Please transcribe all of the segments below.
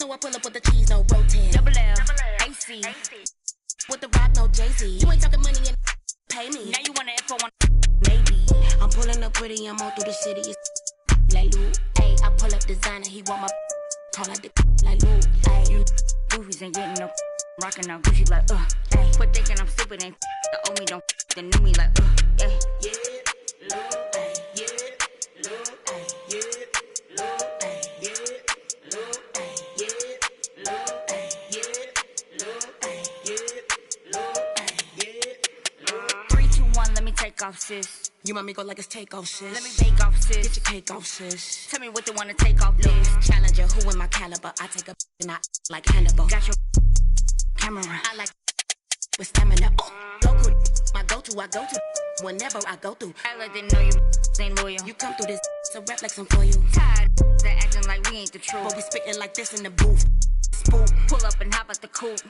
So I pull up with the cheese, no rotate. Double L, AC. With the rock, no Jay-Z. You ain't talking money and pay me. Now you wanna F on one. Maybe. I'm pulling up pretty, I'm all through the city. It's like Lou. Ay, I pull up designer, he want my call out the like Lou. Ay, You goofies ain't getting no rockin' out Gucci like ay. Quit thinking I'm stupid, ain't the owe me, don't the new me like ay. yeah, Lou. Ay, yeah, Lou. Ay, yeah, Lou. Ay, yeah, Lou. Ay, yeah, Lou. Ay, yeah, Lou. Ay, yeah, Lou. Ay, yeah. 3, 2, 1, let me take off, sis. You want me go like it's takeoff, sis? Let me bake off, Get sis. your cake off, sis. Tell me what they wanna take off, this. Challenger, who in my caliber? I take a and I like Hannibal. Got your camera. I like with stamina. Goku, my go-to, I go to whenever I go through. I didn't know you ain't loyal. You come through this, so rap like some for you. Tired that acting like we ain't the truth. But we spitting like this in the booth. Spook. Pull up and hop at the coupe.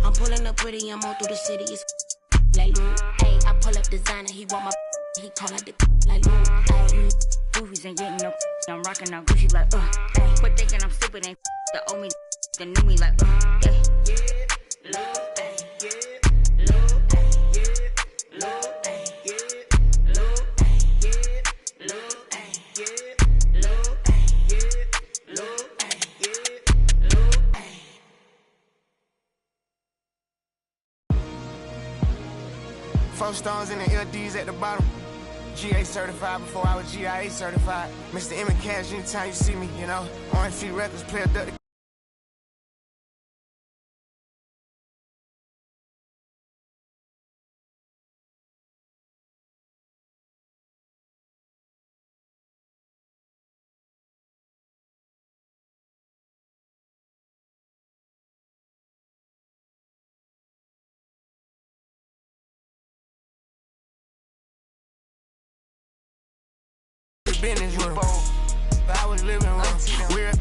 I'm pulling up pretty, I'm all through the city. It's like Lou. Ay, I pull up designer, he want my he call out the like Lou. Ay, Goofies ain't getting no. I'm rockin' out Gucci like ay. Quit thinking I'm stupid, ain't the owe me, the new me like ay. yeah, Lou. Ay, yeah, Lou. Ay, yeah, Lou. Ay, yeah, Lou. Ay, yeah, Lou. Ay, yeah, Lou. Ay, yeah, Lou. Ay, yeah, Lou. Ay. Four stones in the LDs at the bottom. GA certified before I was GIA certified. Mr. M and Cash, anytime you see me, you know. Orange Feet Records, play a dirty. Business with 'em. I was living with 'em. Weird,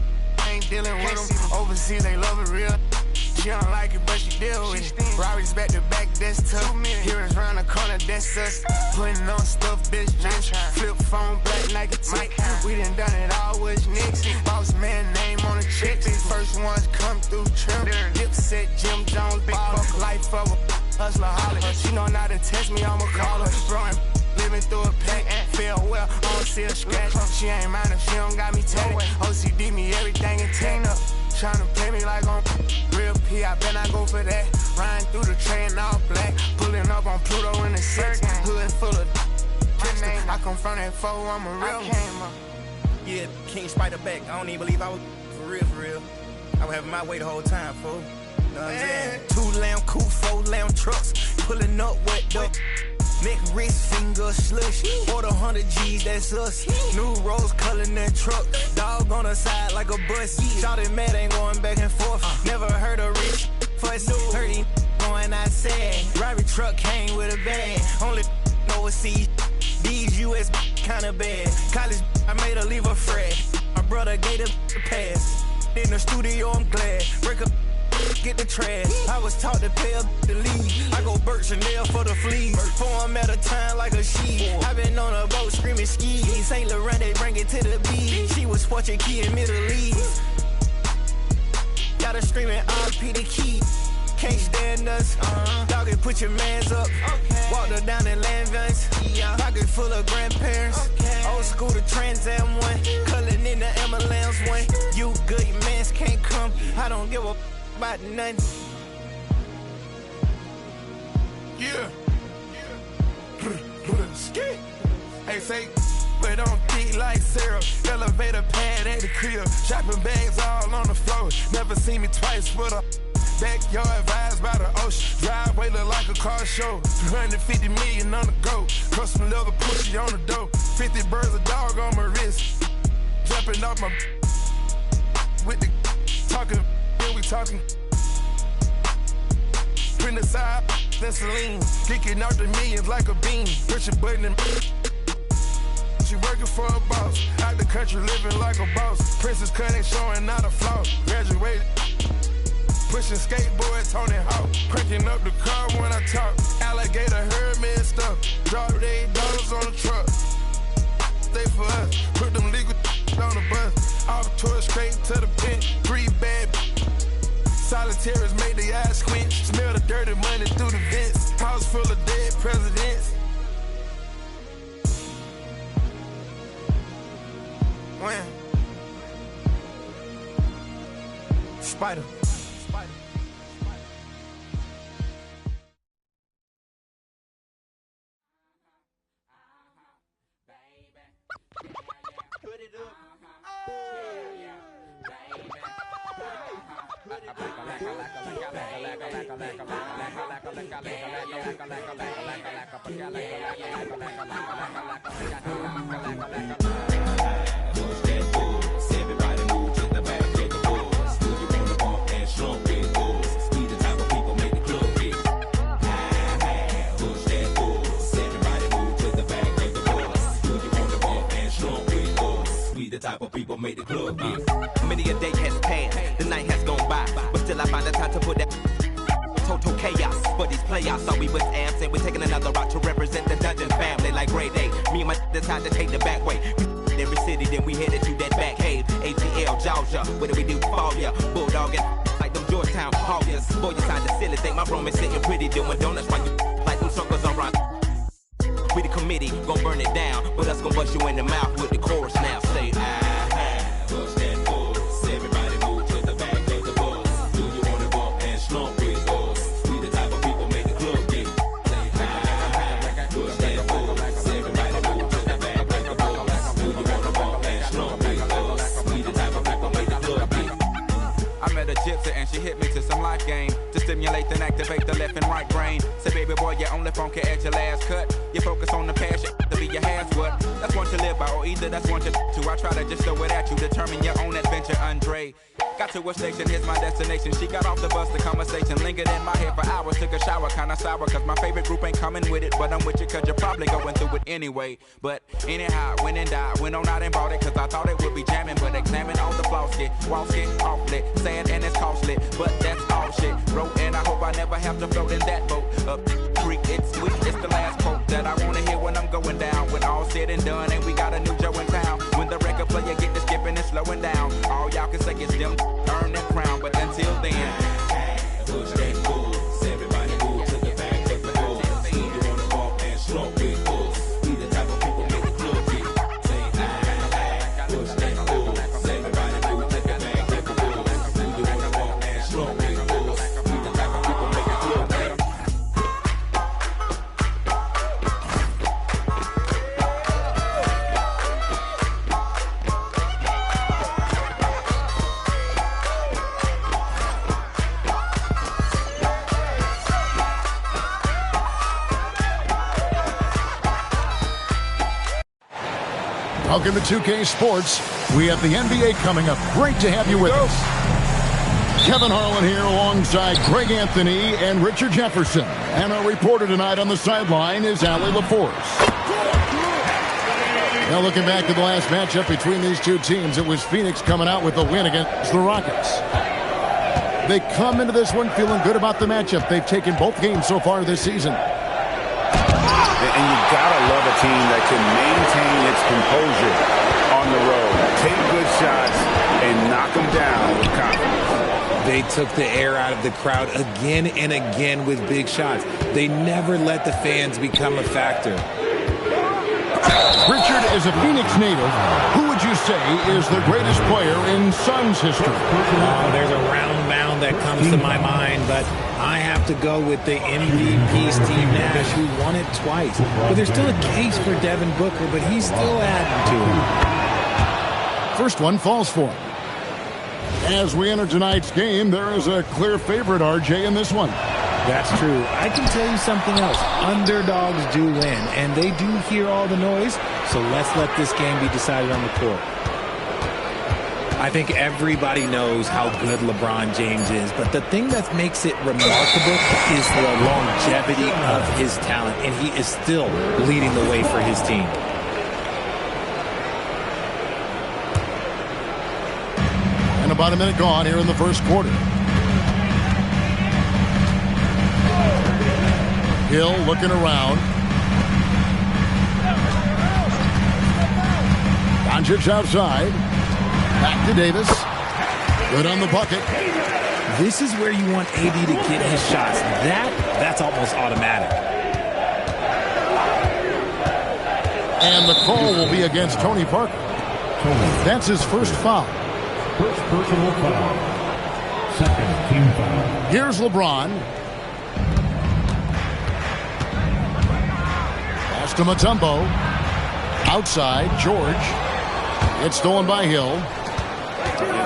ain't dealing with 'em. Overseas, they love it real. She don't like it, but she deal with it. Robbers back to back, that's tough. Heroes round the corner, that's us. Putting on stuff, bitch, just flip phone, black Nike tick. We done done it all with Nicks. Boss man name on the check. First ones come through trim. Dipset, Jim Jones, ball. Life of a hustler, holler. She know not to test me, I'ma call her. Throwing living through a pack, feel well, I don't see a scratch. She ain't mine if she don't got me tatted. OCD me everything and tan up. Tryna play me like I'm real P, I bet I go for that. Riding through the train all black, pulling up on Pluto in the six. Hood full of I come from that foe, I'm a real one. Yeah, King Spider back. I don't even believe I was for real. I was having my way the whole time, fool. Know what I'm saying? 2 lamb coupe, 4 lamb trucks, pulling up what the neck, wrist, finger, slush. Order 100 G's, that's us. New rose color in that truck. Dog on the side like a bus. Shot mad, ain't going back and forth. Never heard a rich fuss. Heard him going outside. Robbery truck came with a bag. Only overseas. These US kinda bad. College, I made her leave a frat. My brother gave the pass. In the studio, I'm glad. Break up. Get the trash. I was taught to pay up the lead. I go Burt Chanel for the fleas. 4 'em at a time like a she. I been on a boat screaming skis. Saint Laurent, they bring it to the beach. She was fortune key in Middle East. Got her screaming RP the key. Can't stand us. Dog it, put your mans up. Walked her down in Landvans. Pocket full of grandparents. Old school to Trans Am 1. Culling in the ambulance 1. You good, your mans can't come. I don't give a about nothing. Yeah. Hey, say, but don't think like Sarah. Elevator pad at the crib. Shopping bags all on the floor. Never seen me twice with a backyard vibes by the ocean. Driveway look like a car show. 250 million on the go. Custom leather pushy on the door. 50 birds a dog on my wrist. Jumping off my with the talking. We talking. Print the side, then Celine. Kicking out the millions like a bean. Push a button and she working for a boss. Out the country living like a boss. Princess cut ain't showing not a flaw. Graduated. Pushing skateboards, Tony Hawk. Cranking up the car when I talk. Alligator heard me and stuff. Drop $8 on the truck. Stay for us. Put them legal on the bus. All the tours straight to the pen. 3 bad. Solitaires made the eyes squint. Smell the dirty money through the vents. House full of dead presidents. When? Spider. The type of people make the club get. Many a day has passed, the night has gone by, but still I find the time to put that total chaos for these playoffs. All we was amps and we're taking another route to represent the Dungeon family like grade A. Me and my decide to take the back way. We every city, then we headed to that back cave. ATL, Georgia, what do we do? Fall ya, bulldog and like them Georgetown Hawkers. Boy, you sound the silly thing. My room is sitting pretty, doing donuts while you like them circles on rock. We the committee, gon' burn it down, but us gon' bust you in the mouth with the chorus now. Say, bust that buzz. Everybody move to the back of the bus. Do you wanna bump and slump with us? We the type of people make the club get. Say, bust that buzz. Everybody move to the back of the bus. Do you wanna bump and slump with us? We the type of people make the club get. I met a gypsy and she hit me to some life game to stimulate and activate the left and right brain. Say, baby boy, you only funky at your last cut. You focus on the passion to be your has what. That's one to live by, or either that's one to. I try to just throw it at you, determine your own adventure, Andre. Got to a station, here's my destination. She got off the bus, the conversation lingered in my head for hours. Took a shower, kinda sour, cause my favorite group ain't coming with it. But I'm with you, cause you're probably going through it anyway. But anyhow, went and died, went on out and bought it, cause I thought it would be jamming. But examine all the flaws, get awfully sad and it's costly. But that's all shit, bro, and I hope I never have to float in that boat. Up creek, it's sweet, it's the last quote that I wanna hear when I'm going down. When all said and done, and we got a new Joe in town. When the record player get to skipping and slowing down, all y'all can say is them earn that crown. But until then, push that buzz. Everybody move to the back of the bus. Do you wanna bump and slump with us? We the type of people make the club get. Say, push that buzz. Everybody move to the back of the bus. Do you wanna bump and slump with us? We the type of people make the club get. Welcome to 2K Sports. We have the NBA coming up. Great to have you with us. Kevin Harlan here alongside Greg Anthony and Richard Jefferson. And our reporter tonight on the sideline is Allie LaForce. Now looking back at the last matchup between these two teams, it was Phoenix coming out with a win against the Rockets. They come into this one feeling good about the matchup. They've taken both games so far this season. And you've got to love a team that can maintain its composure on the road, take good shots, and knock them down with confidence. They took the air out of the crowd again and again with big shots. They never let the fans become a factor. Richard, as a Phoenix native, who would you say is the greatest player in Suns history? There's a round mound that comes to my mind, but I have to go with the MVP Steve Nash, who won it twice. But there's still a case for Devin Booker, but he's still adding to him. First one falls for him. As we enter tonight's game, there is a clear favorite, RJ, in this one. That's true. I can tell you something else. Underdogs do win, and they do hear all the noise, so let's let this game be decided on the court. I think everybody knows how good LeBron James is, but the thing that makes it remarkable is the longevity of his talent, and he is still leading the way for his team. And about a minute gone here in the first quarter. Hill looking around. Doncic outside. Back to Davis. Good on the bucket. This is where you want AD to get his shots. That's almost automatic. And the call will be against Tony Parker. That's his first foul. First personal foul. Second team foul. Here's LeBron. Pass to Mutombo. Outside, George. It's stolen by Hill.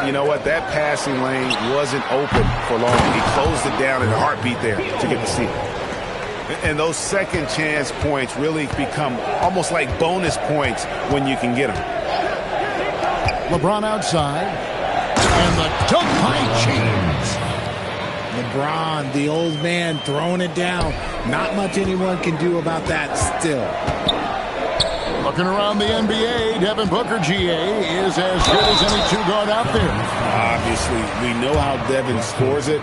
You know what? That passing lane wasn't open for long. He closed it down in a heartbeat there to get the steal. And those second chance points really become almost like bonus points when you can get them. LeBron outside. And the dunk by James. LeBron, the old man, throwing it down. Not much anyone can do about that still. Looking around the NBA, Devin Booker, GA, is as good as any two-guard out there. Obviously, we know how Devin scores it.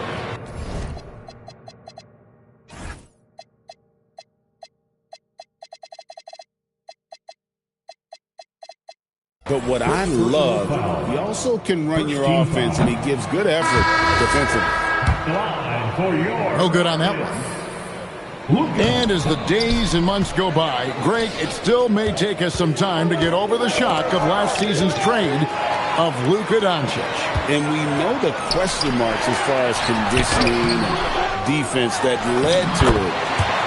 But what I love, he also can run your offense, and he gives good effort defensively. No good on that one. And as the days and months go by, Greg, it still may take us some time to get over the shock of last season's trade of Luka Doncic. And we know the question marks as far as conditioning and defense that led to it.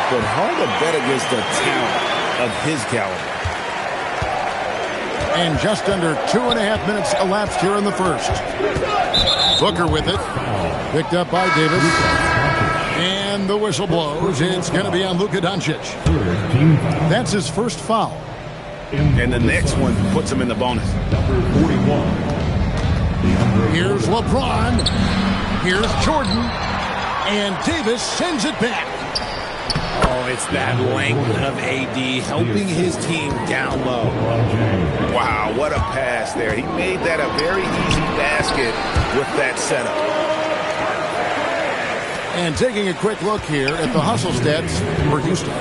But hard to bet against the talent of his caliber. And just under 2.5 minutes elapsed here in the first. Booker with it. Picked up by Davis. And the whistle blows. It's going to be on Luka Doncic. That's his first foul. And the next one puts him in the bonus. Number 41. Here's LeBron. Here's Jordan. And Davis sends it back. Oh, it's that length of AD helping his team down low. Wow, what a pass there. He made that a very easy basket with that setup. And taking a quick look here at the hustle stats for Houston.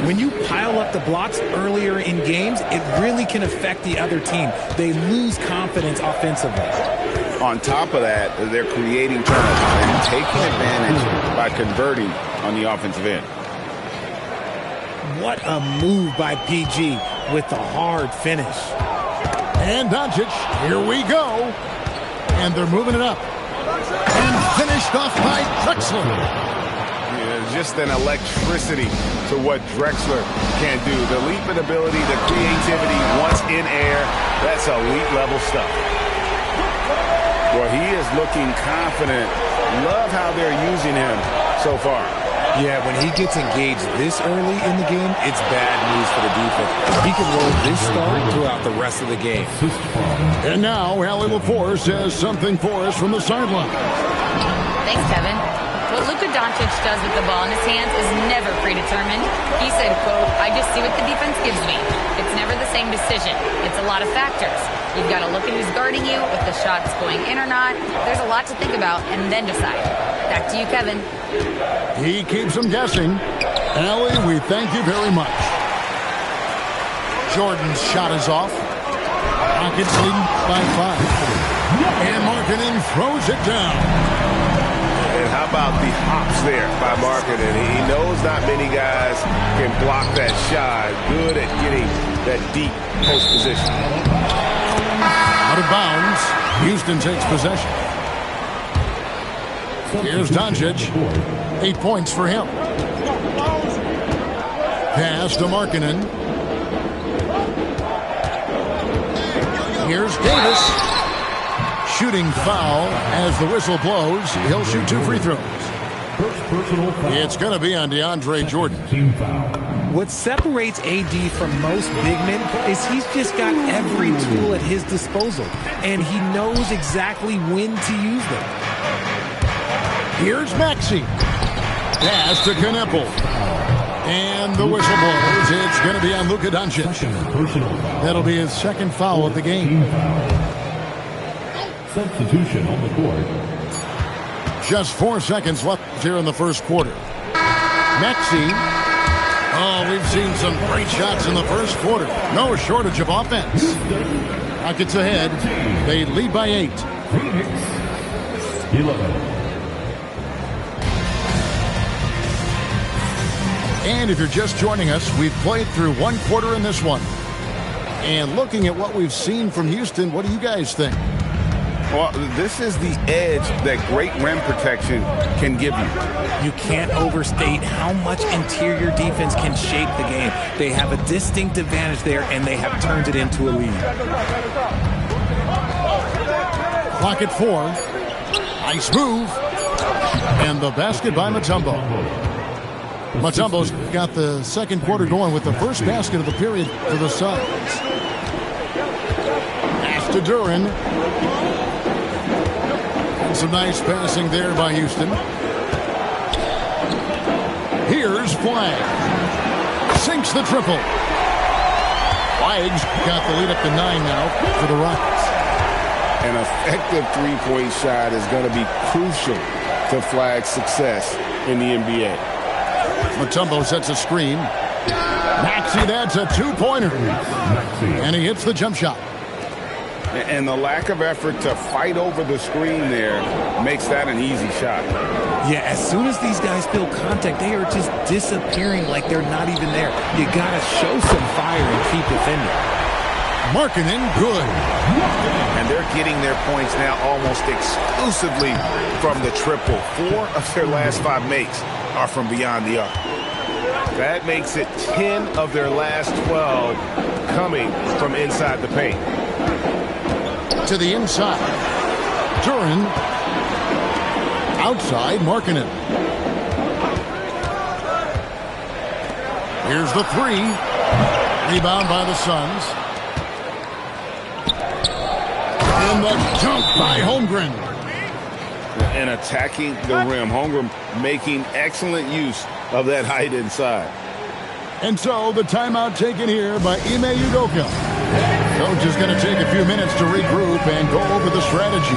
When you pile up the blocks earlier in games, it really can affect the other team. They lose confidence offensively. On top of that, they're creating turnovers and taking advantage by converting on the offensive end. What a move by PG with the hard finish. And Doncic, here we go. And they're moving it up. And finished off by Drexler. Yeah, just an electricity to what Drexler can do. The leap in ability, the creativity once in air, that's elite level stuff. Well, he is looking confident. Love how they're using him so far. Yeah, when he gets engaged this early in the game, it's bad news for the defense. He can roll this start throughout the rest of the game. And now, Allie LaForce has something for us from the sideline. Thanks, Kevin. What Luka Doncic does with the ball in his hands is never predetermined. He said, quote, "I just see what the defense gives me. It's never the same decision. It's a lot of factors. You've got to look at who's guarding you, if the shot's going in or not. There's a lot to think about and then decide." Back to you, Kevin. He keeps them guessing. Allie, we thank you very much. Jordan's shot is off. Rockets leading by 5. And Markkanen throws it down. And how about the hops there by Markkanen? He knows not many guys can block that shot. Good at getting that deep post position. Out of bounds. Houston takes possession. Here's Doncic. 8 points for him. Pass to Markkanen. Here's Davis. Shooting foul as the whistle blows. He'll shoot 2 free throws. It's going to be on DeAndre Jordan. What separates AD from most big men is he's just got every tool at his disposal, and he knows exactly when to use them. Here's Maxey. Pass to Kneppel. And the whistle blows. It's going to be on Luka Doncic. That'll be his second foul of the game. Substitution on the court. Just 4 seconds left here in the first quarter. Maxey Oh, we've seen some great shots in the first quarter. No shortage of offense. Rockets ahead. They lead by 8. Phoenix 11. And if you're just joining us, we've played through one quarter in this one. And looking at what we've seen from Houston, what do you guys think? Well, this is the edge that great rim protection can give you. You can't overstate how much interior defense can shape the game. They have a distinct advantage there, and they have turned it into a lead. Clock at 4. Nice move. And the basket by Mutombo. Mutombo's got the second quarter going with the first basket of the period for the Suns. Pass to Duren. And some nice passing there by Houston. Here's Flagg. Sinks the triple. Flagg's got the lead up to 9 now for the Rockets. An effective three-point shot is going to be crucial to Flagg's success in the NBA. Mutombo sets a screen. Maxey, that's a 2-pointer. And he hits the jump shot. And the lack of effort to fight over the screen there makes that an easy shot. Yeah, as soon as these guys feel contact, they are just disappearing like they're not even there. You got to show some fire and keep defending. Markkanen, good. And they're getting their points now almost exclusively from the triple. 4 of their last 5 makes are from beyond the arc. That makes it 10 of their last 12 coming from inside the paint. To the inside. Duren. Outside, Markkanen. Here's the 3. Rebound by the Suns. And the dunk by Holmgren. And attacking the rim. Holmgren making excellent use of that height inside. And so the timeout taken here by Ime Udoka. Coach is going to take a few minutes to regroup and go over the strategy.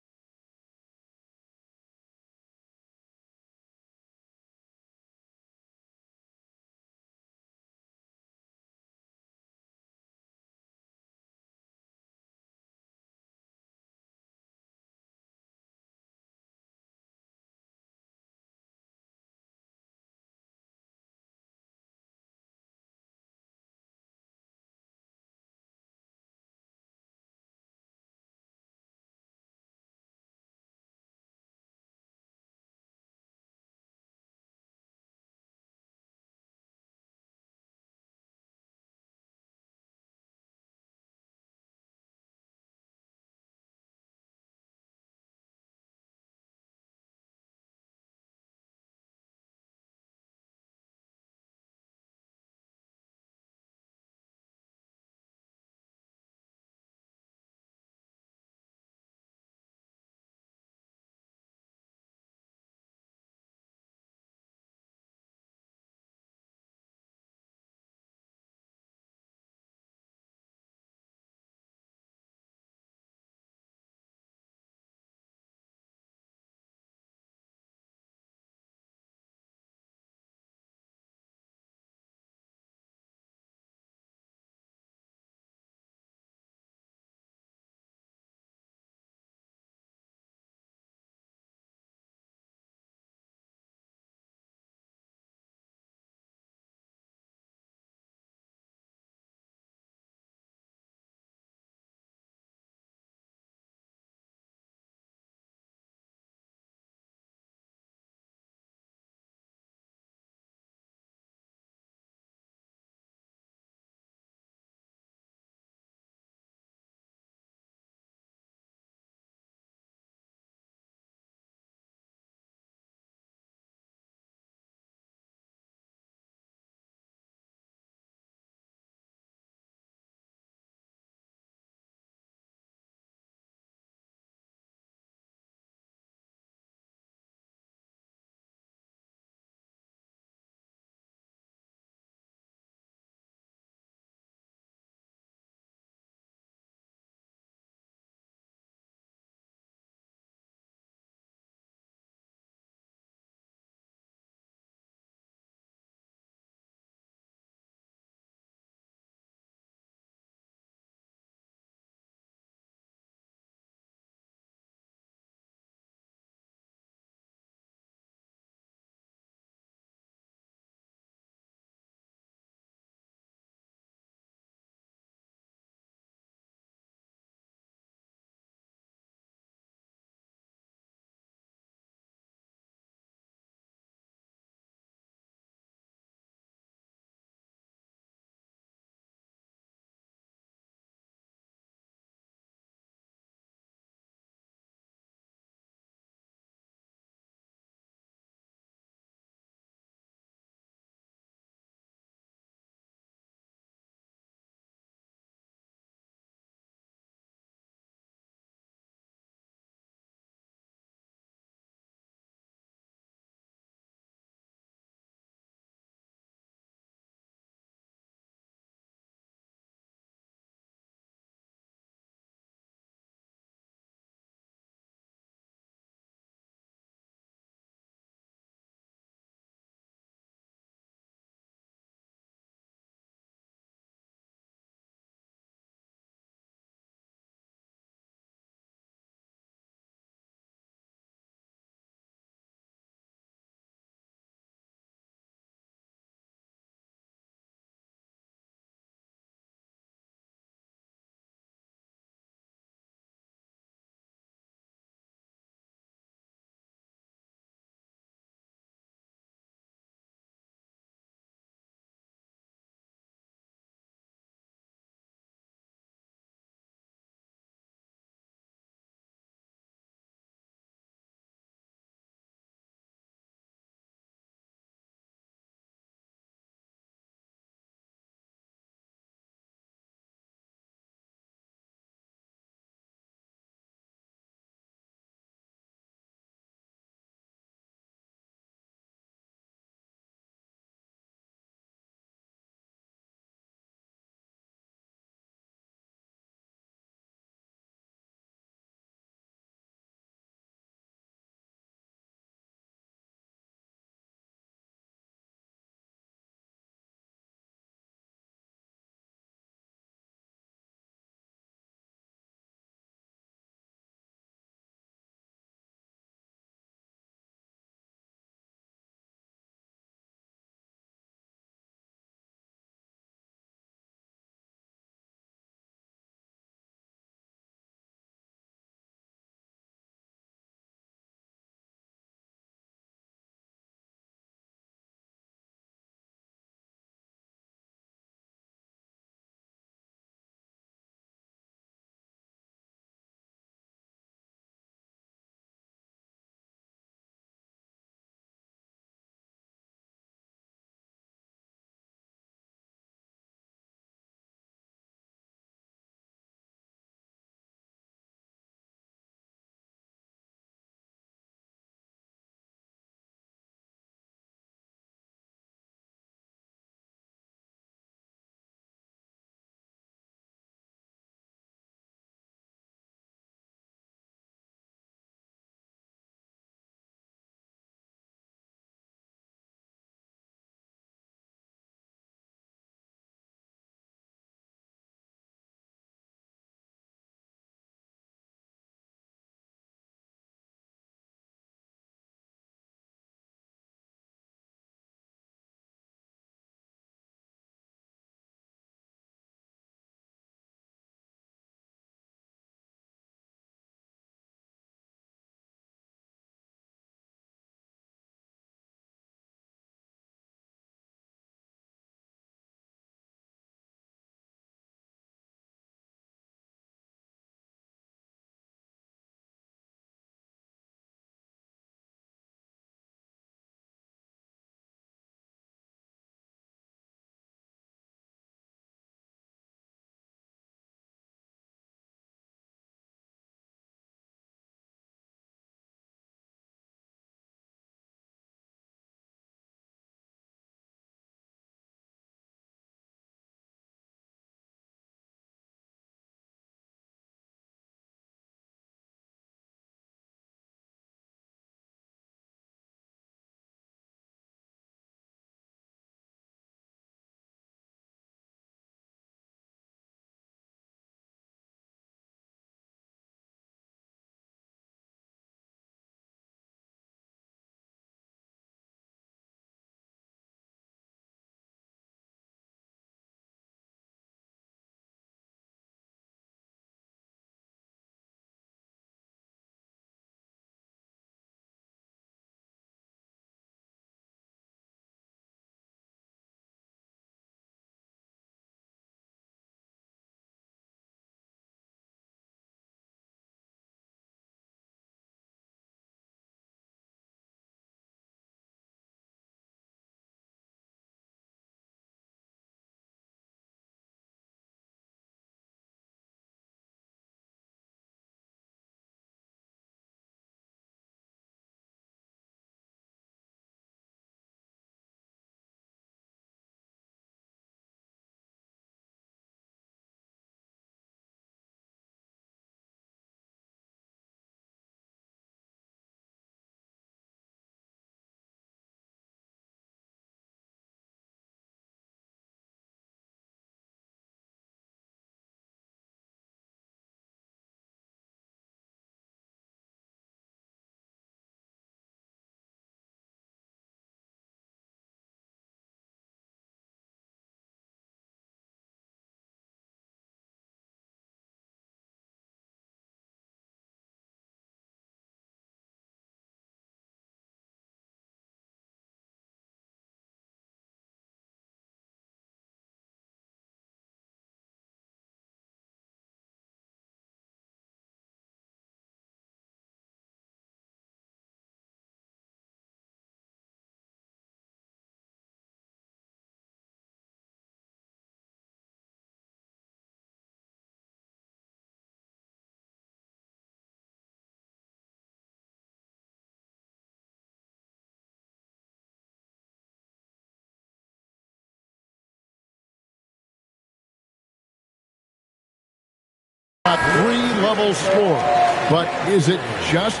A 3-level score. But is it just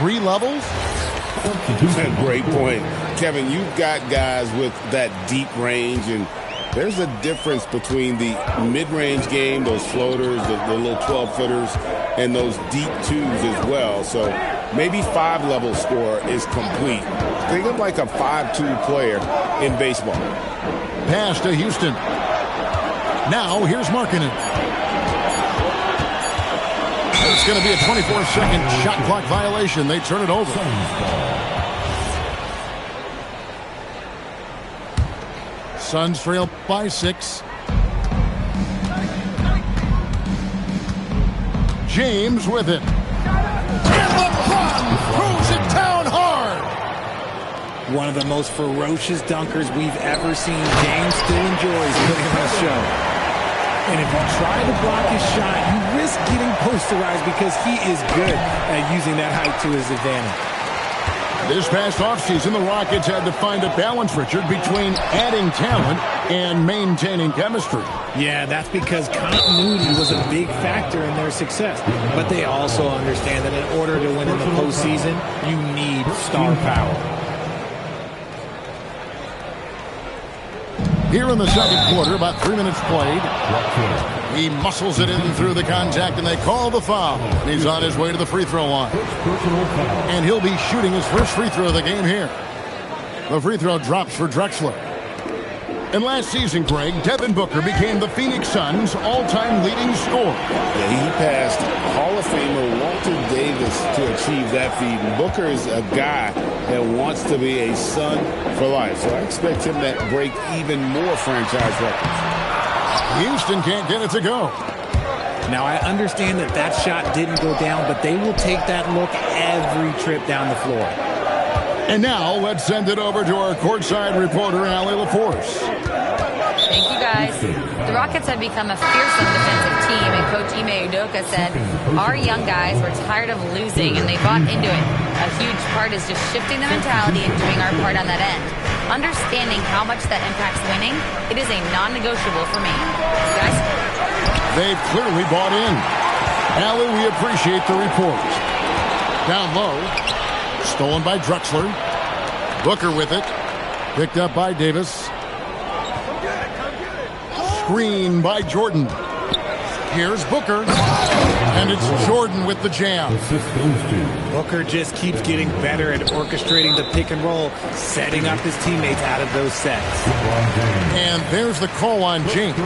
3 levels? Great point. Kevin, you've got guys with that deep range, and there's a difference between the mid-range game, those floaters, the little 12-footers, and those deep twos as well. So maybe 5-level score is complete. Think of like a 5-2 player in baseball. Pass to Houston. Now here's Markkanen. It's going to be a 24-second shot clock violation. They turn it over. Suns trail by 6. James with it. And LeBron throws it down hard. One of the most ferocious dunkers we've ever seen. James still enjoys putting on a show. And if you try to block his shot, you risk getting posterized because he is good at using that height to his advantage. This past offseason, the Rockets had to find a balance, Richard, between adding talent and maintaining chemistry. Yeah, that's because continuity was a big factor in their success. But they also understand that in order to win in the postseason, you need star power. Here in the second quarter, about 3 minutes played. He muscles it in through the contact, and they call the foul. And he's on his way to the free throw line. And he'll be shooting his first free throw of the game here. The free throw drops for Drexler. And last season, Greg, Devin Booker became the Phoenix Suns' all-time leading scorer. Yeah, he passed Hall of Famer Walter Davis to achieve that feat. And Booker is a guy that wants to be a Sun for life. So I expect him to break even more franchise records. Houston can't get it to go. Now, I understand that that shot didn't go down, but they will take that look every trip down the floor. And now, let's send it over to our courtside reporter, Allie LaForce. Thank you, guys. The Rockets have become a fearsome defensive team, and Coach Ime Udoka said, our young guys were tired of losing, and they bought into it. A huge part is just shifting the mentality and doing our part on that end. Understanding how much that impacts winning, it is a non-negotiable for me. Guys? They've clearly bought in. Allie, we appreciate the report. Down low. Stolen by Drexler. Booker with it. Picked up by Davis. Screen by Jordan. Here's Booker. And it's Jordan with the jam. Booker just keeps getting better at orchestrating the pick and roll, setting up his teammates out of those sets. And there's the call on James.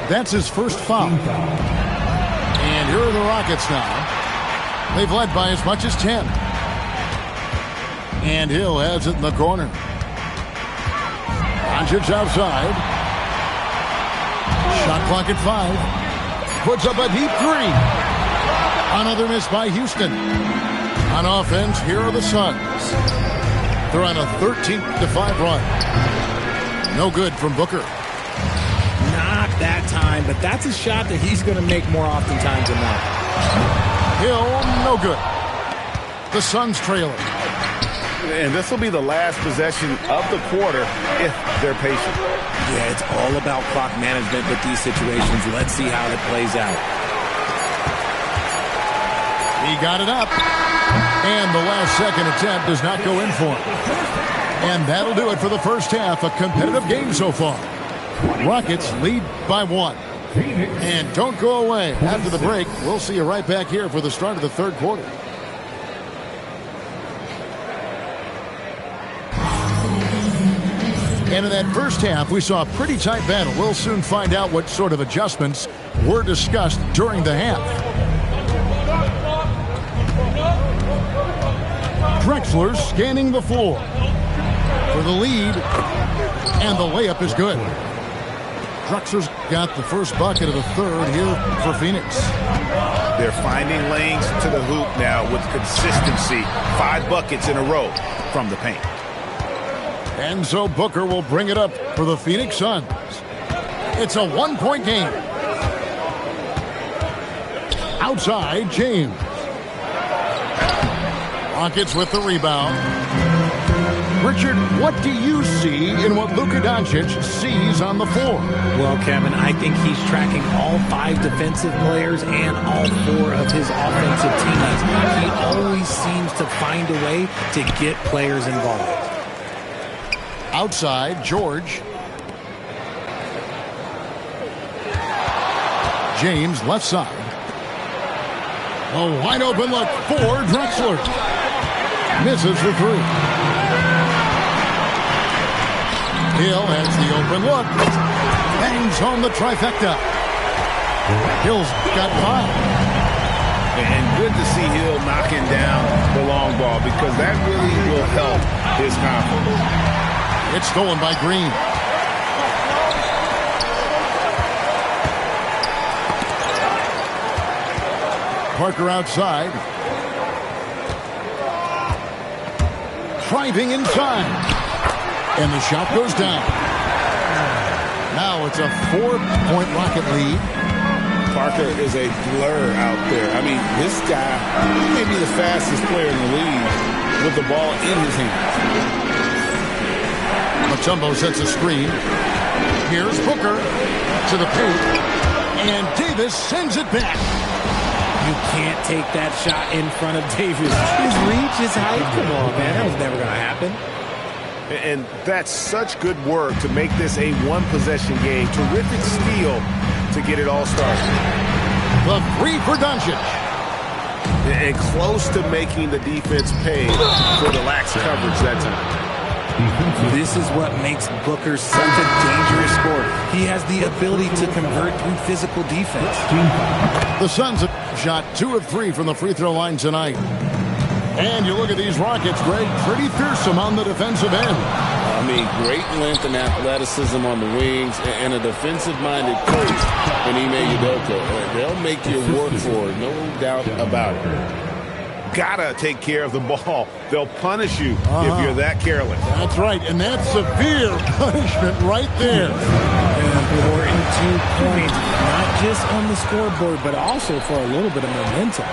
That's his first foul. And here are the Rockets now. They've led by as much as 10. And Hill has it in the corner. Doncic outside. Shot clock at 5. Puts up a deep 3. Another miss by Houston. On offense, here are the Suns. They're on a 13-5 run. No good from Booker. Not that time, but that's a shot that he's going to make more oftentimes than not. Hill, no good. The Suns trailing. And this will be the last possession of the quarter if they're patient. Yeah, it's all about clock management with these situations. Let's see how it plays out. He got it up. And the last second attempt does not go in for him. And that'll do it for the first half. A competitive game so far. Rockets lead by 1. And don't go away. After the break, we'll see you right back here for the start of the third quarter. And in that first half, we saw a pretty tight battle. We'll soon find out what sort of adjustments were discussed during the half. Drexler scanning the floor for the lead, and the layup is good. Drexler's got the first bucket of the third here for Phoenix. They're finding lanes to the hoop now with consistency. 5 buckets in a row from the paint. And so Booker will bring it up for the Phoenix Suns. It's a 1-point game. Outside, James. Rockets with the rebound. Richard, what do you see in what Luka Doncic sees on the floor? Well, Kevin, I think he's tracking all 5 defensive players and all 4 of his offensive teammates. He always seems to find a way to get players involved. Outside, George. James, left side. A wide open look for Drexler. Misses for 3. Hill has the open look. Bangs home the trifecta. Hill's got 5. And good to see Hill knocking down the long ball because that really will help his confidence. It's stolen by Green. Parker outside. Driving inside. And the shot goes down. Now it's a 4-point Rocket lead. Parker is a blur out there. I mean, this guy may be the fastest player in the league with the ball in his hands. Mutombo sets a screen. Here's Booker to the paint. And Davis sends it back. You can't take that shot in front of Davis. His reach, his height. Come on, man. That was never going to happen. And that's such good work to make this a one-possession game. Terrific steal to get it all started. The 3 for Doncic. And close to making the defense pay for the lax coverage that time. This is what makes Booker such a dangerous scorer. He has the ability to convert through physical defense. The Suns have shot 2 of 3 from the free throw line tonight. And you look at these Rockets, Greg, pretty fearsome on the defensive end. I mean, great length and athleticism on the wings and a defensive-minded coach in Ime Udoka. They'll make you work for it, no doubt about it. Gotta take care of the ball. They'll punish you if you're that careless. That's right, and that's severe punishment right there. An important 2 points, not just on the scoreboard, but also for a little bit of momentum.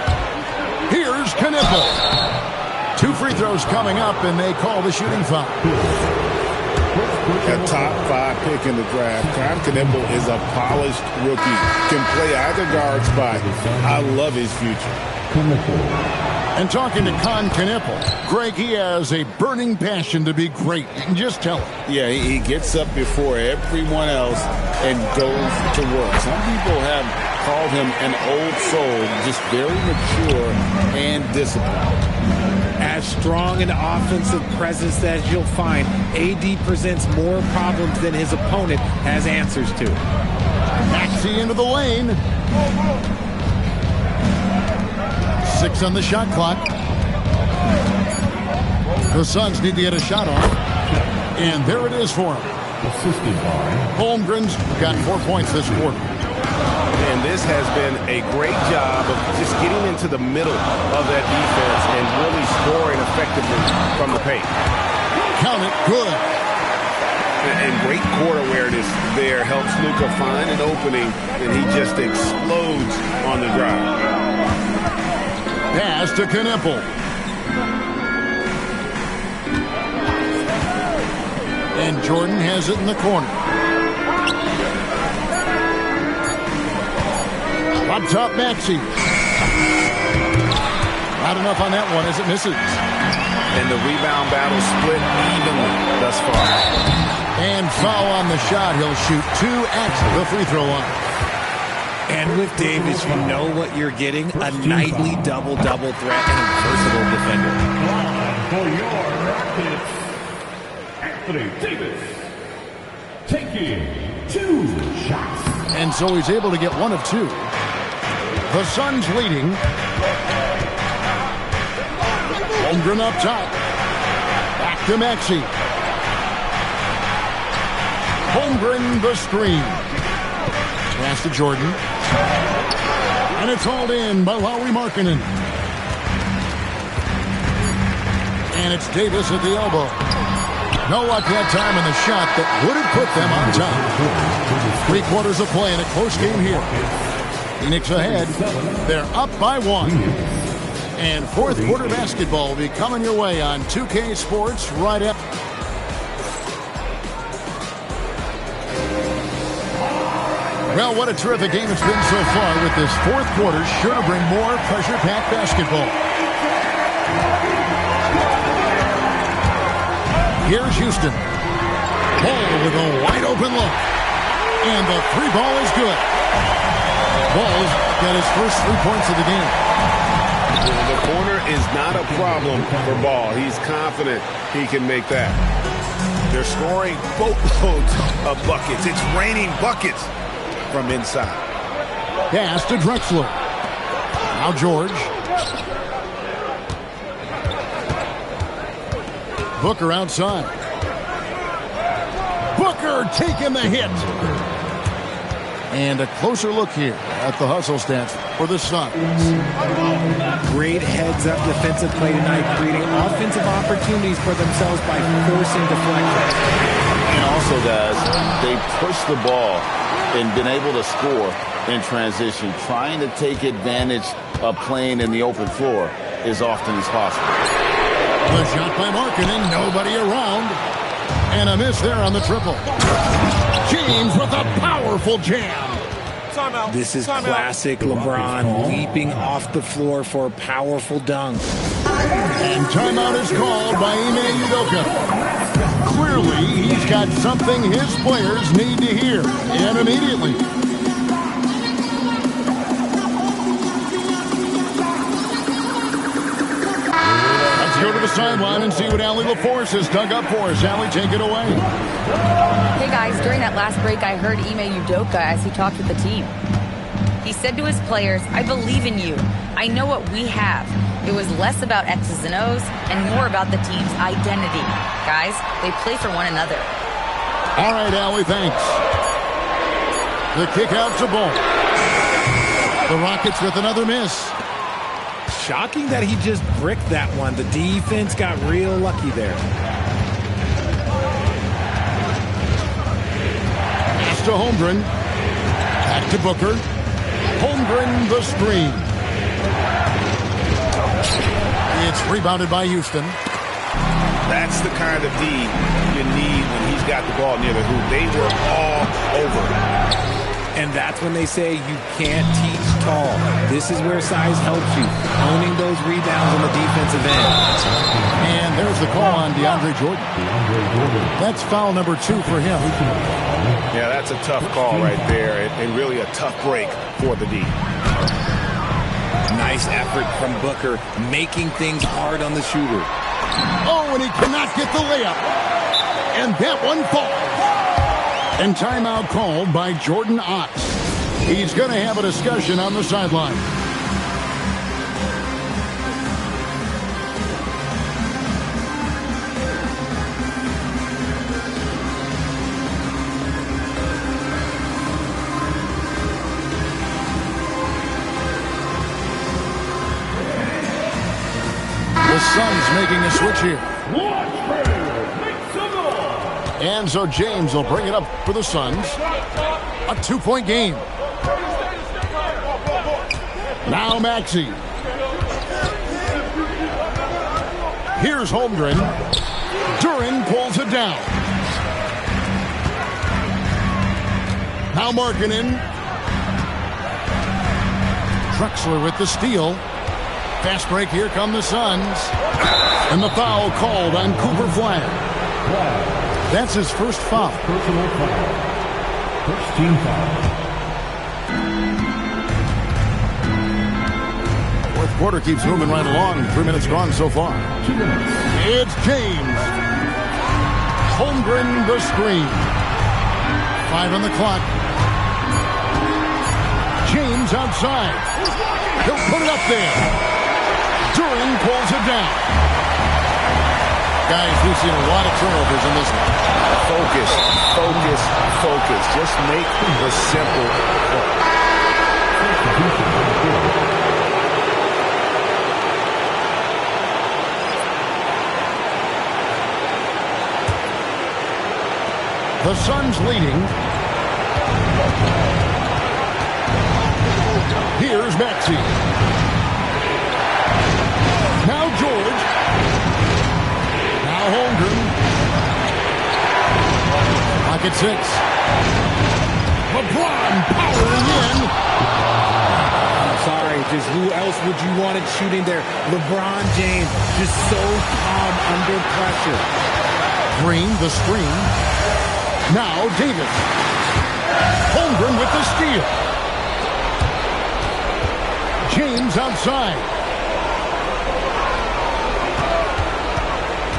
Here's Knipple. 2 free throws coming up, and they call the shooting foul. A top 5 pick in the draft. Con Knipple is a polished rookie. Can play either guard spot. I love his future. And talking to Con Knipple, Greg, he has a burning passion to be great. You can just tell him. Yeah, he gets up before everyone else and goes to work. Some people have called him an old soul, just very mature and disciplined. As strong an offensive presence as you'll find, AD presents more problems than his opponent has answers to. Maxey into the lane. 6 on the shot clock. The Suns need to get a shot off. And there it is for him. Holmgren's got 4 points this quarter. And this has been a great job of just getting into the middle of that defense and really scoring effectively from the paint. Count it, good. And great court awareness there helps Luka find an opening, and he just explodes on the drive. Pass to Knipple. And Jordan has it in the corner. Up top, Maxey. Not enough on that one as it misses. And the rebound battle split evenly thus far. And foul on the shot. He'll shoot 2 at the free throw line. And with Davis, you know what you're getting. A nightly double-double threat and a versatile defender. For your Rockets, Anthony Davis taking 2 shots. And so he's able to get 1 of 2. The Suns leading. Holmgren up top. Back to Maxey. Holmgren the screen. Pass to Jordan. And it's hauled in by Lauri Markkanen. And it's Davis at the elbow. No luck that time in the shot that would have put them on top. 3 quarters of play in a close game here. Phoenix ahead. They're up by 1. And fourth quarter basketball will be coming your way on 2K Sports right up. Well, what a terrific game it's been so far with this fourth quarter. Sure to bring more pressure-packed basketball. Here's Houston. Ball with a wide-open look. And the three ball is good. Ball's got his first 3 points of the game. The corner is not a problem for Ball. He's confident he can make that. They're scoring boatloads of buckets. It's raining buckets from inside. Pass to Drexler. Now George. Booker outside. Booker taking the hit. And a closer look here at the hustle stats for the Suns. Great heads-up defensive play tonight, creating offensive opportunities for themselves by forcing deflections. And also, guys, they push the ball and been able to score in transition, trying to take advantage of playing in the open floor as often as possible. The shot by Markkanen, nobody around. And a miss there on the triple. James with a powerful jam. This is classic LeBron leaping off the floor for a powerful dunk. And timeout is called by Ime Udoka. Clearly, he's got something his players need to hear, and immediately. Let's go to the sideline and see what Allie LaForce has dug up for us. Allie, take it away. Hey guys, during that last break, I heard Ime Udoka as he talked with the team. He said to his players, I believe in you. I know what we have. It was less about X's and O's and more about the team's identity. Guys, they play for one another. All right, Allie, thanks. The kick out to Ball. The Rockets with another miss. Shocking that he just bricked that one. The defense got real lucky there. Pass to Holmgren. Back to Booker. Holmgren the screen. It's rebounded by Houston. That's the kind of D you need when he's got the ball near the hoop. They were all over. And that's when they say you can't teach tall. This is where size helps you. Owning those rebounds on the defensive end. And there's the call on DeAndre Jordan. That's foul number 2 for him. Yeah, that's a tough call right there, and really a tough break for the D. Nice effort from Booker, making things hard on the shooter. Oh, and he cannot get the layup. And that one falls. And timeout called by Jordan Otts. He's going to have a discussion on the sideline. The Suns making a switch here. And so James will bring it up for the Suns. A 2-point game. Now Maxey. Here's Holmgren. Duren pulls it down. Now Markkanen. Drexler with the steal. Fast break, here come the Suns. And the foul called on Cooper Flagg. That's his first foul. Personal foul. First team foul. Fourth quarter keeps moving right along. 3 minutes gone so far. 2 minutes. It's James. Holmgren the screen. 5 on the clock. James outside. He'll put it up there. Duren pulls it down. Guys, we've seen a lot of turnovers in this one. Focus, focus, focus. Just make the simple play. The Suns leading. Here's Maxey. Holmgren. Pocket 6. LeBron powering in. Sorry, just who else would you want it shooting there? LeBron James, just so calm under pressure. Green, the screen. Now Davis. Holmgren with the steal. James outside.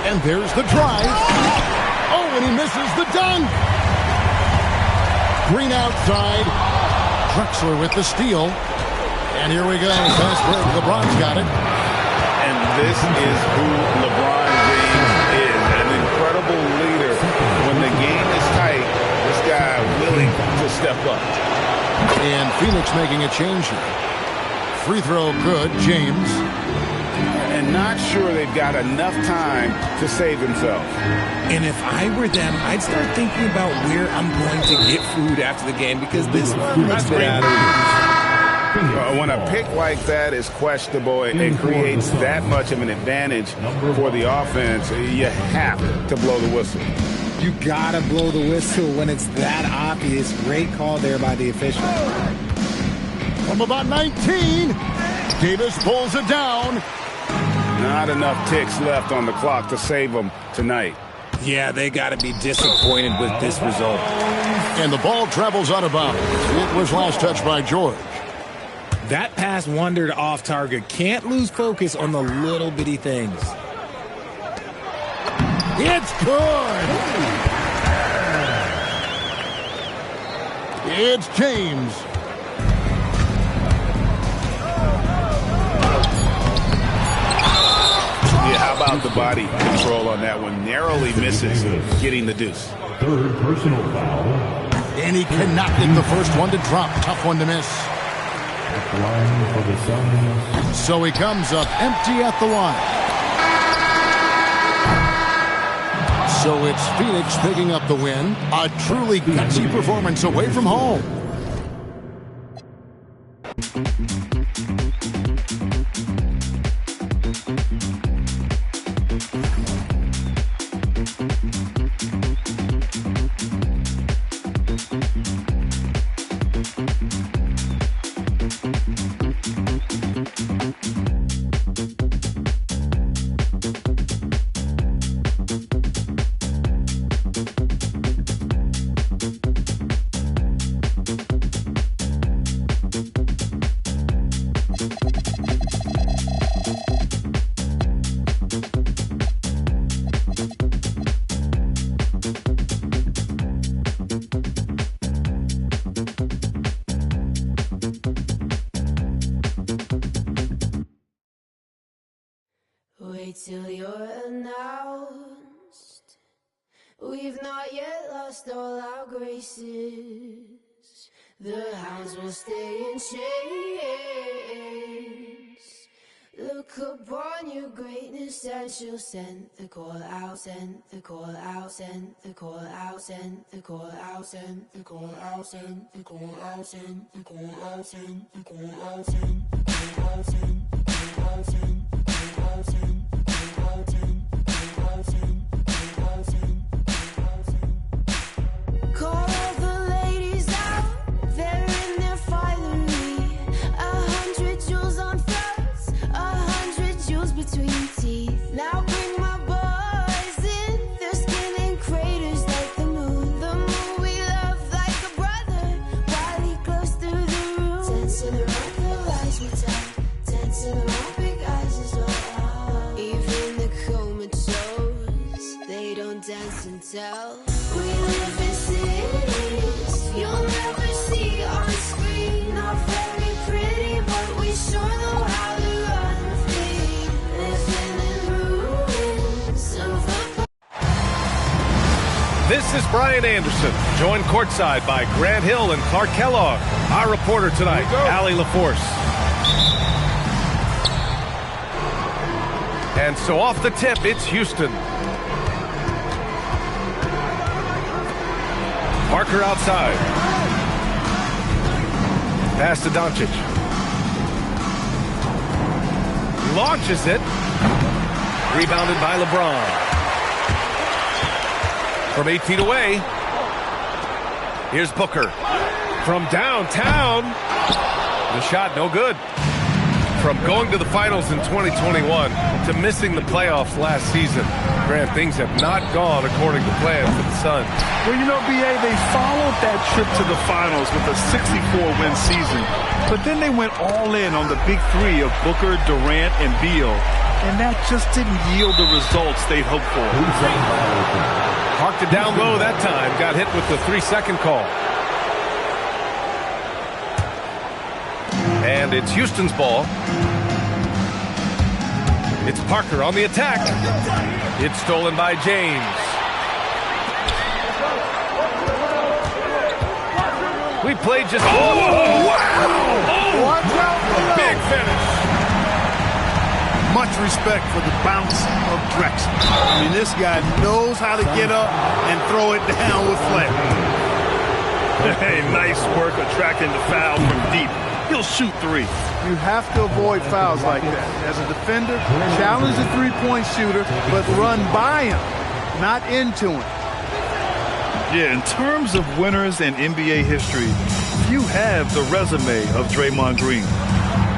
And there's the drive. Oh, and he misses the dunk. Green outside. Drexler with the steal. And here we go. Fast break. LeBron's got it. And this is who LeBron James is. An incredible leader. When the game is tight, this guy willing to step up. And Phoenix making a change here. Free throw good, James. And not sure they've got enough time to save themselves. And if I were them, I'd start thinking about where I'm going to get food after the game because this one looks bit out of reach. When a pick like that is questionable, it creates that much of an advantage for the offense. You have to blow the whistle. You gotta blow the whistle when it's that obvious. Great call there by the official. From about 19, Davis pulls it down. Not enough ticks left on the clock to save them tonight. Yeah, they gotta be disappointed with this result. And the ball travels out of bounds. It was last touched by George. That pass wandered off target. Can't lose focus on the little bitty things. It's good. It's James. Yeah, how about the body control on that one? Narrowly misses getting the deuce. Third personal foul. And he cannot get the first one to drop. Tough one to miss. At the line for the Suns. So he comes up empty at the line. So it's Phoenix picking up the win. A truly gutsy performance away from home. Wait till you're announced. We've not yet lost all our graces. The hounds will stay in chains. Look upon your greatness and she'll send the call out, send the call out, send the call out, send the call out, send the call out, send the call out, send the call out, send the call out, send the call out, send the call out, send the call out, send. Call the ladies out, they're in their finery. 100 jewels on fronts, 100 jewels between teeth. Now bring my boys in, their skin in craters like the moon. The moon we love like a brother, while he glows through the room. Dancing around the lights we tell, dancing around big eyes as well. Even the comatose, they don't dance and tell. We live in cities you'll never see on screen. Not very pretty, but we sure know how to run free. Living in ruins of the... This is Brian Anderson, joined courtside by Grant Hill and Clark Kellogg. Our reporter tonight, Allie LaForce. And so off the tip, it's Houston. Parker outside. Pass to Doncic. Launches it. Rebounded by LeBron. From 8 feet away. Here's Booker. From downtown. The shot no good. From going to the finals in 2021 to missing the playoffs last season, Grant, things have not gone according to plan for the Suns. Well, you know, B.A., they followed that trip to the finals with a 64-win season. But then they went all in on the big three of Booker, Durant, and Beal. And that just didn't yield the results they'd hoped for. Parked it down low that time. Got hit with the 3-second call. And it's Houston's ball. It's Parker on the attack. It's stolen by James. We played just... Oh, wow! Watch out for a big finish. Much respect for the bounce of Drexler. I mean, this guy knows how to get up and throw it down with flair. Hey, nice work attracting the foul from deep. He'll shoot three. You have to avoid fouls like that. As a defender, challenge the three-point shooter, but run by him, not into him. Yeah, in terms of winners in NBA history, you have the resume of Draymond Green.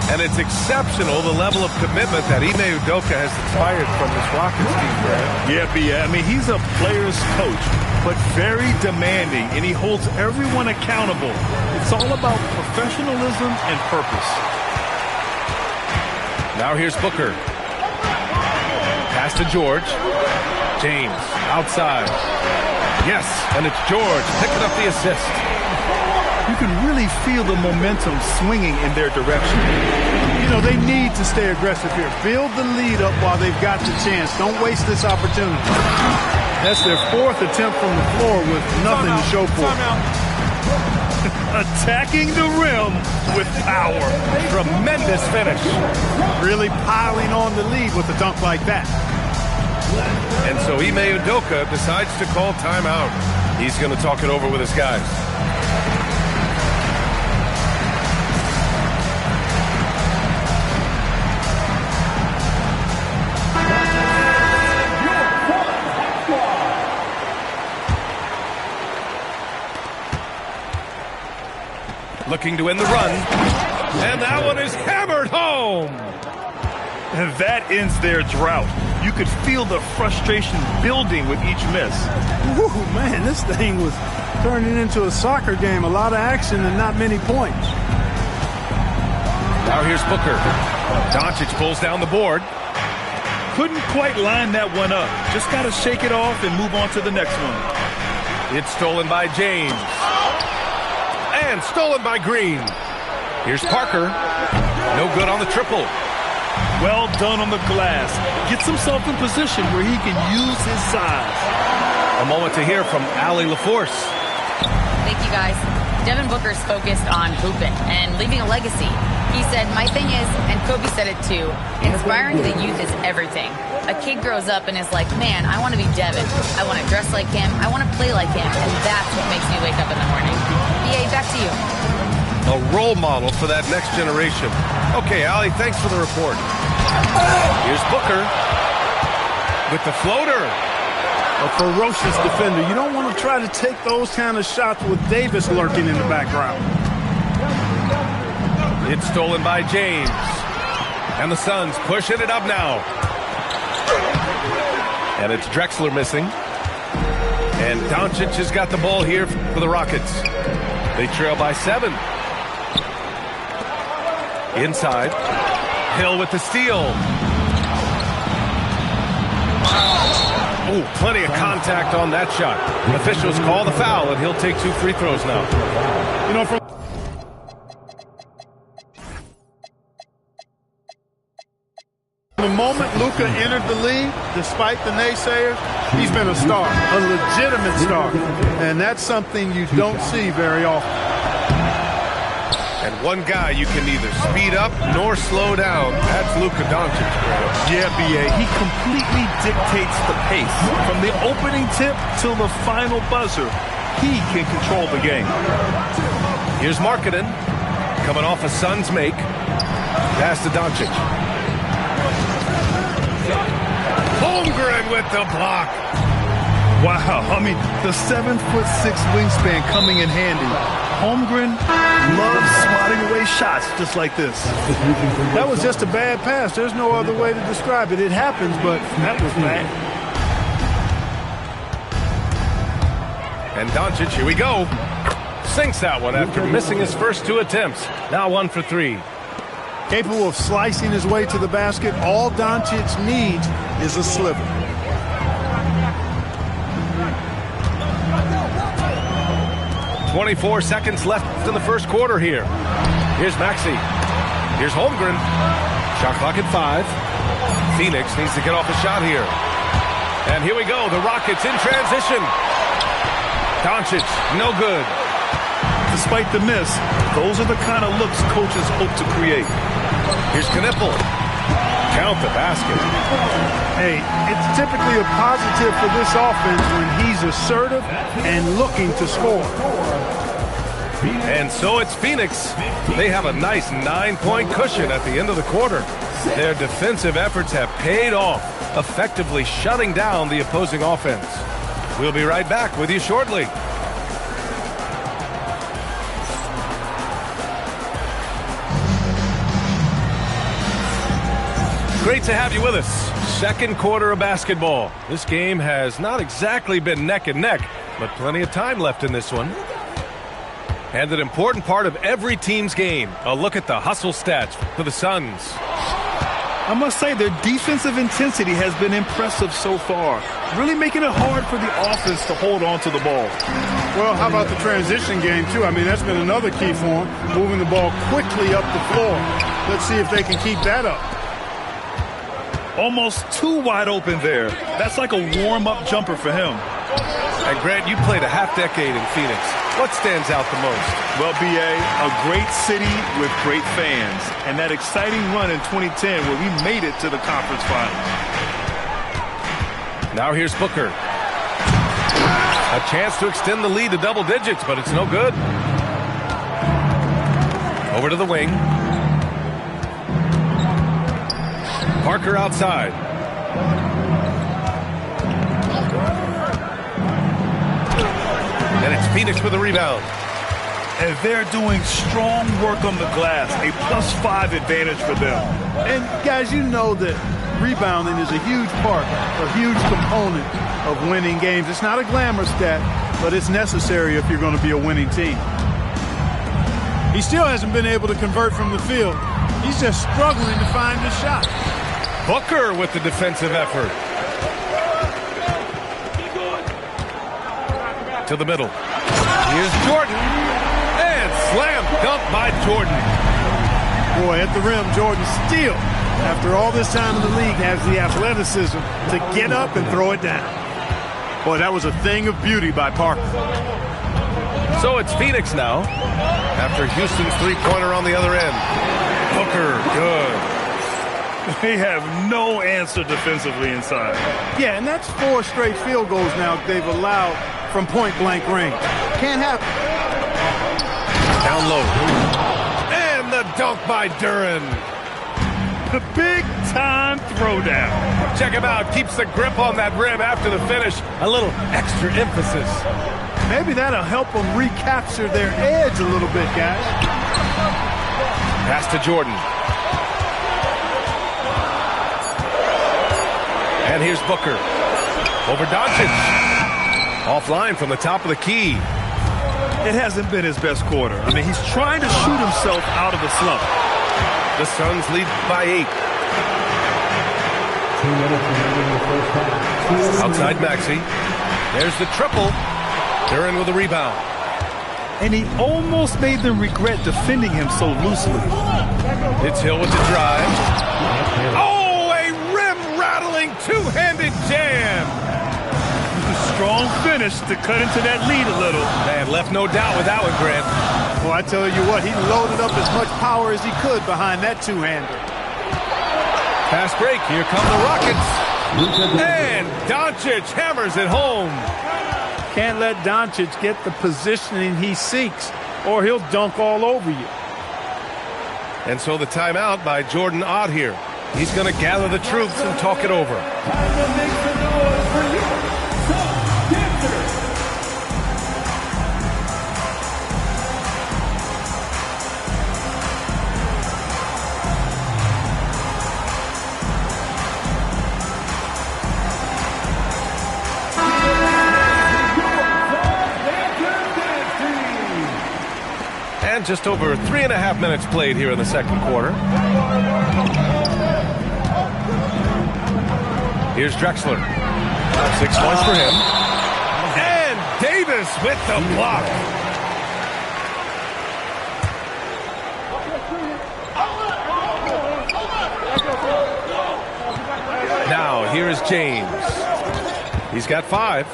And it's exceptional, the level of commitment that Ime Udoka has inspired from this Rockets team, Brad. Yeah, I mean, he's a player's coach, but very demanding, and he holds everyone accountable. It's all about professionalism and purpose. Now here's Booker. Pass to George. James, outside. Yes, and it's George picking up the assist. You can really feel the momentum swinging in their direction. You know, they need to stay aggressive here. Build the lead up while they've got the chance. Don't waste this opportunity. That's their fourth attempt from the floor with nothing to show for it. Attacking the rim with power. Tremendous finish. Really piling on the lead with a dunk like that. And so Ime Udoka decides to call timeout. He's going to talk it over with his guys. Looking to end the run. And that one is hammered home. And that ends their drought. You could feel the frustration building with each miss. Woo, man, this thing was turning into a soccer game. A lot of action and not many points. Now here's Booker. Doncic pulls down the board. Couldn't quite line that one up. Just got to shake it off and move on to the next one. It's stolen by James. And stolen by Green. Here's Parker. No good on the triple. Well done on the glass. Gets himself in position where he can use his size. A moment to hear from Allie LaForce. Thank you, guys. Devin Booker's focused on hooping and leaving a legacy. He said, my thing is, and Kobe said it too, inspiring the youth is everything. A kid grows up and is like, man, I want to be Devin. I want to dress like him. I want to play like him. And that's what makes me wake up in the morning. BA, back to you. A role model for that next generation. Okay, Allie, thanks for the report. Here's Booker with the floater. A ferocious defender. You don't want to try to take those kind of shots with Davis lurking in the background. It's stolen by James. And the Suns pushing it up now. And it's Drexler missing. And Doncic has got the ball here for the Rockets. They trail by 7. Inside. Hill with the steal. Oh, plenty of contact on that shot. Officials call the foul, and he'll take 2 free throws now. You know, from the moment Luka entered the league, despite the naysayers, he's been a star, a legitimate star. And that's something you don't see very often. And one guy you can neither speed up nor slow down. That's Luka Doncic. Yeah, B.A. He completely dictates the pace. From the opening tip till the final buzzer, he can control the game. Here's Markkanen coming off a Suns make. Pass to Doncic. Holmgren with the block. Wow, I mean, the 7'6" wingspan coming in handy. Holmgren loves swatting away shots just like this. That was just a bad pass. There's no other way to describe it. It happens, but that was bad. And Doncic, here we go. Sinks that one after missing his first 2 attempts. Now 1 for 3. Capable of slicing his way to the basket. All Doncic needs is a sliver. "24 seconds left in the first quarter here. Here's Maxey. Here's Holmgren. Shot clock at 5. Phoenix needs to get off a shot here. And here we go. The Rockets in transition. Doncic, no good. Despite the miss, those are the kind of looks coaches hope to create. Here's Knippel. Count the basket. Hey, it's typically a positive for this offense when he's assertive and looking to score. And so it's Phoenix. They have a nice 9-point cushion at the end of the quarter. Their defensive efforts have paid off, effectively shutting down the opposing offense. We'll be right back with you shortly. Great to have you with us. Second quarter of basketball. This game has not exactly been neck and neck, but plenty of time left in this one. And an important part of every team's game, a look at the hustle stats for the Suns. I must say their defensive intensity has been impressive so far, really making it hard for the offense to hold on to the ball. Well, how about the transition game, too? I mean, that's been another key for them, moving the ball quickly up the floor. Let's see if they can keep that up. Almost too wide open there. That's like a warm-up jumper for him. And Grant, you played a half-decade in Phoenix. What stands out the most? Well, B.A., a great city with great fans. And that exciting run in 2010 where we made it to the conference finals. Now here's Booker. A chance to extend the lead to double digits, but it's no good. Over to the wing. Parker outside. And it's Phoenix with a rebound. And they're doing strong work on the glass. A +5 advantage for them. And, guys, you know that rebounding is a huge part, a huge component of winning games. It's not a glamour stat, but it's necessary if you're going to be a winning team. He still hasn't been able to convert from the field. He's just struggling to find the shot. Booker with the defensive effort. To the middle. Here's Jordan. And slam dunk by Jordan. Boy, at the rim, Jordan still, after all this time in the league, has the athleticism to get up and throw it down. Boy, that was a thing of beauty by Parker. So it's Phoenix now. After Houston's three-pointer on the other end. Booker, good. They have no answer defensively inside. Yeah, and that's 4 straight field goals now they've allowed from point-blank range. Can't happen. Down low. And the dunk by Duren. The big-time throwdown. Check him out. Keeps the grip on that rim after the finish. A little extra emphasis. Maybe that'll help them recapture their edge a little bit, guys. Pass to Jordan. And here's Booker. Over Doncic. Offline from the top of the key. It hasn't been his best quarter. I mean, he's trying to shoot himself out of a slump. The Suns lead by 8. Outside Maxey. There's the triple. Duren with a rebound. And he almost made them regret defending him so loosely. It's Hill with the drive. Oh, a rim-rattling two-handed jam. Strong finish to cut into that lead a little. Man, left no doubt with that one, Grant. Well, I tell you what, he loaded up as much power as he could behind that two-hander. Fast break. Here come the Rockets. And Doncic hammers it home. Can't let Doncic get the positioning he seeks, or he'll dunk all over you. And so the timeout by Jordan Ott here. He's going to gather the troops and talk it over. And just over 3.5 minutes played here in the second quarter. Here's Drexler. 6 points for him. And Davis with the block. Now, here is James. He's got 5.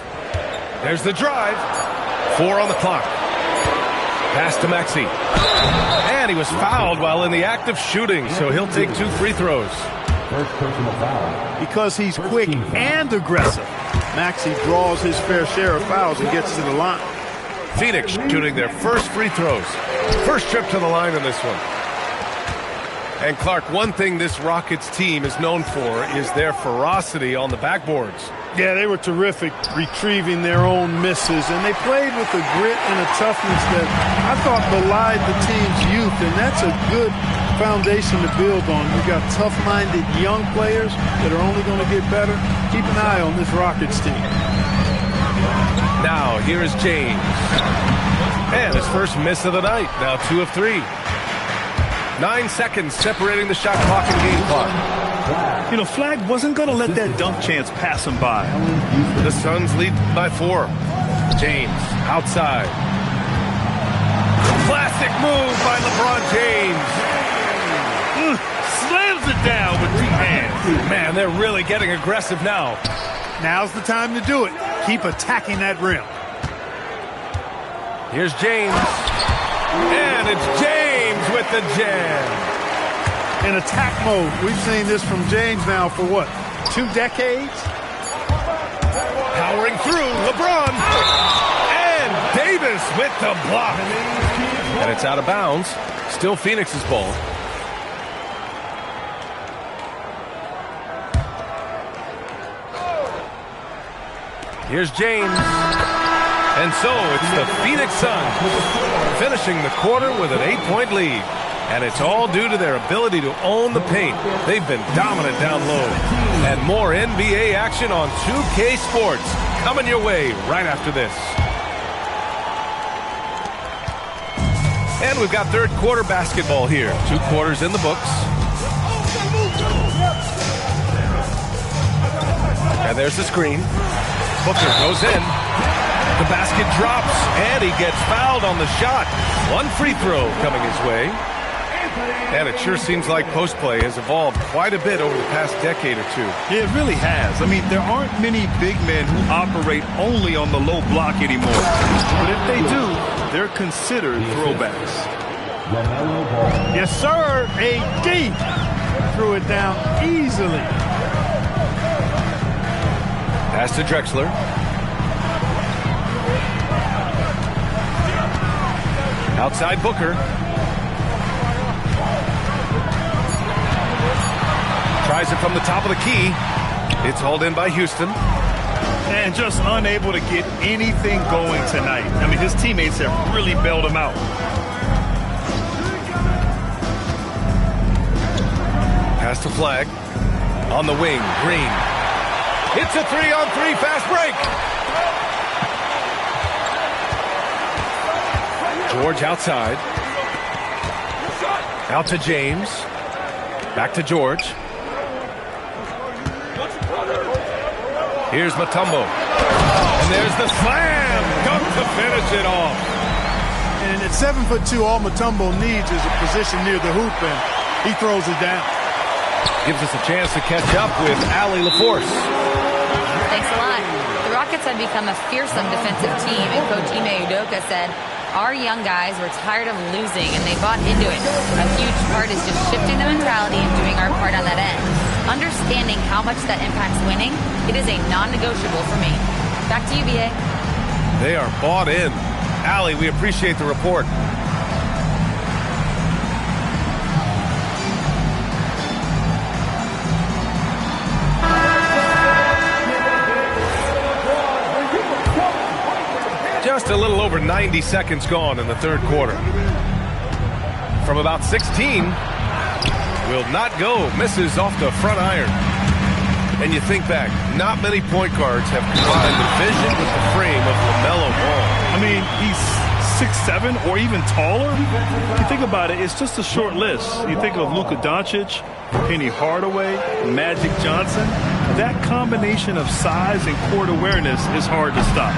There's the drive. 4 on the clock. Pass to Maxey. And he was fouled while in the act of shooting, so he'll take 2 free throws. First personal foul. Because he's quick and aggressive, Maxey draws his fair share of fouls and gets to the line. Phoenix shooting their first free throws. First trip to the line in this one. And Clark, one thing this Rockets team is known for is their ferocity on the backboards. Yeah, they were terrific retrieving their own misses, and they played with a grit and a toughness that I thought belied the team's youth, and that's a good foundation to build on. You've got tough-minded young players that are only going to get better. Keep an eye on this Rockets team. Now, here is James. And his first miss of the night, now 2 of 3. 9 seconds separating the shot clock and game clock. You know, Flag wasn't going to let that dunk chance pass him by. The Suns lead by 4. James outside. Classic move by LeBron James. Slams it down with 2 hands. Man, they're really getting aggressive now. Now's the time to do it. Keep attacking that rim. Here's James. And it's James with the jam. In attack mode. We've seen this from James now for what, 2 decades? Powering through, LeBron. And Davis with the block. And it's out of bounds. Still Phoenix's ball. Here's James. And so it's the Phoenix Suns finishing the quarter with an 8-point lead. And it's all due to their ability to own the paint. They've been dominant down low. And more NBA action on 2K Sports coming your way right after this. And we've got third quarter basketball here. 2 quarters in the books. And there's the screen. Booker goes in. The basket drops, and he gets fouled on the shot. 1 free throw coming his way. And it sure seems like post play has evolved quite a bit over the past decade or 2. It really has. I mean, there aren't many big men who operate only on the low block anymore. But if they do, they're considered throwbacks. Yes, sir. AD threw it down easily. Pass to Drexler. Outside Booker. Tries it from the top of the key. It's hauled in by Houston. And just unable to get anything going tonight. I mean, his teammates have really bailed him out. Pass to Flag. On the wing, Green. It's a 3-on-3 fast break. George outside. Out to James. Back to George. Here's Mutombo. And there's the slam. Dunk to finish it off. And at 7'2", all Mutombo needs is a position near the hoop, and he throws it down. Gives us a chance to catch up with Allie LaForce. Thanks a lot. The Rockets have become a fearsome defensive team, and Coach Ime Udoka said, our young guys were tired of losing, and they bought into it. A huge part is just shifting the mentality and doing our part on that end. Understanding how much that impacts winning, it is a non-negotiable for me. Back to you, B.A. They are bought in. Allie, we appreciate the report. Just a little over 90 seconds gone in the third quarter. From about 16, will not go, misses off the front iron. And you think back, not many point guards have combined the vision with the frame of LaMelo Ball. I mean, he's 6'7", or even taller. You think about it, it's just a short list. You think of Luka Doncic, Penny Hardaway, Magic Johnson. That combination of size and court awareness is hard to stop.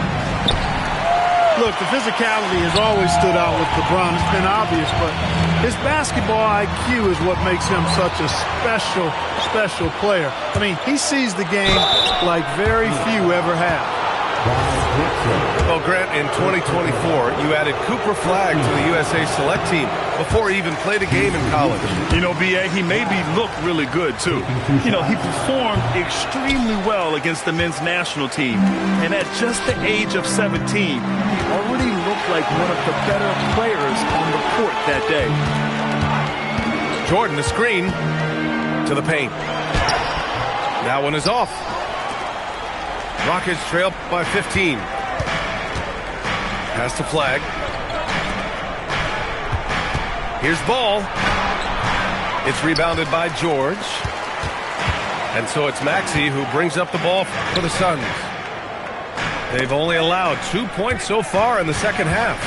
Look, the physicality has always stood out with LeBron. It's been obvious, but his basketball IQ is what makes him such a special, special player. I mean, he sees the game like very few ever have. Well, Grant, in 2024, you added Cooper Flagg to the USA Select team before he even played a game in college. You know, B.A., he made me look really good, too. You know, he performed extremely well against the men's national team. And at just the age of 17, he already looked like one of the better players on the court that day. Jordan, the screen to the paint. That one is off. Rockets trail by 15. Pass to Flagg. Here's Ball. It's rebounded by George. And so it's Maxey who brings up the ball for the Suns. They've only allowed 2 points so far in the second half.